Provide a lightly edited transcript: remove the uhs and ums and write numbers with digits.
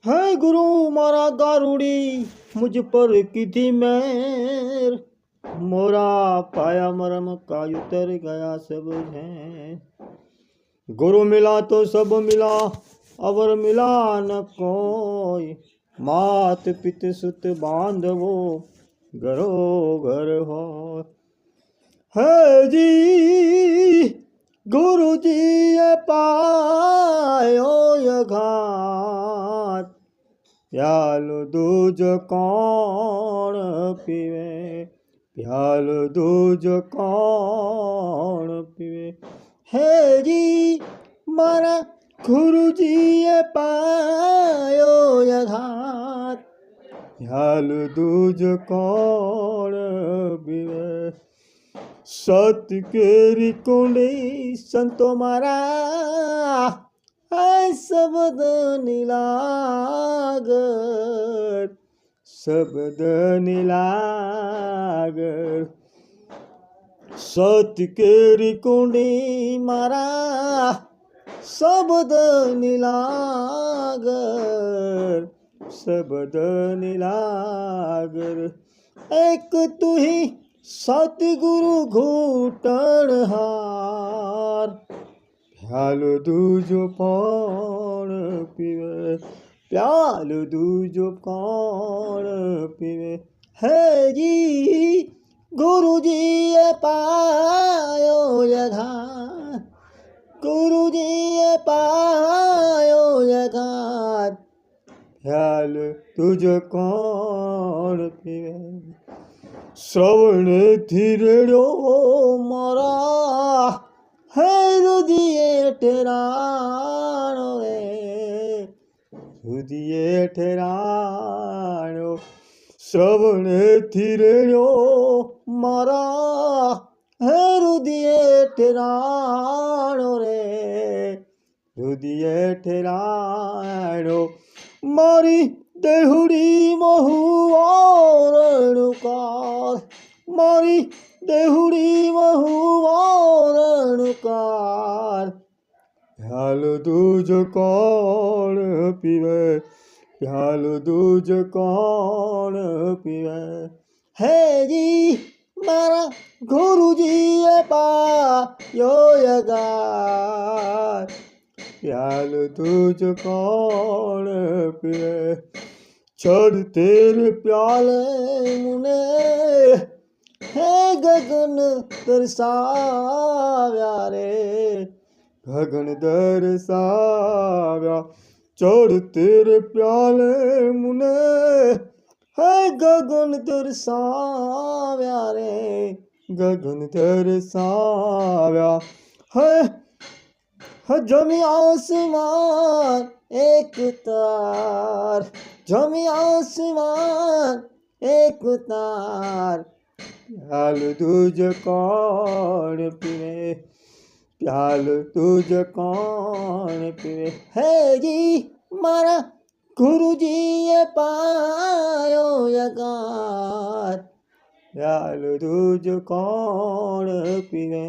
है गुरु मारा दारूड़ी मुझ पर कीधी मेर, मोरा पाया मरम का उतर गया सब है। गुरु मिला तो सब मिला, अवर मिला न कोई, मात पित सुत बांधवो घरो घर हो। है जी गुरु जी पायो यघात, प्यालो दूज कौन पीवे, प्यालो दूज कौन पीवे। है जी मारा गुरु जी पायो यघात, प्यालो दूज कौन पीवे। सत केरी कुंडी संतो मारा, शब्द नीलागर, शब्द नीलागर। सत केरी कुंडी मारा, शब्द नीलागर, शब्द नीलागर। एक तू ही सतगुरु घूटण हार, प्यालो दूजो कौन पीवे, प्यालो दूजो कौन पीवे। है जी गुरु जी पायो यघात, गुरु जी पायो यघात, प्यालो तुझो कौन पीवे। श्रवण धीरेड़ो मारा, है हृदय ठेराणो रे, हृदय ठेराणो। श्रवण धीरेड़ो मारा, है हृदय ठेराणो रे, हृदय ठेराणो। मारी देहुड़ी महुआरणकार, मारी देहुड़ी महुआरणकार, प्यालो दूज कौन पीवे, प्यालो दूज कौन पीवे। है जी मारा गुरु जी पायो यघात, प्यालो दूज कौन पीवे। चढ़ तेरे प्याले मुने, है गगन दर्शाव्या रे, गगन दर्शाव्या। चढ़ तेरे प्याले मुने, है गगन दर्शाव्या रे, गगन दर्शाव्या। है जमी आसमान एक तार, जमी आसमान एक तार, प्यालो दूज कौन पीवे, प्यालो दूज कौन पीवे। है जी मारा गुरु जी पायो यघात, प्यालो दूज कौन पीवे।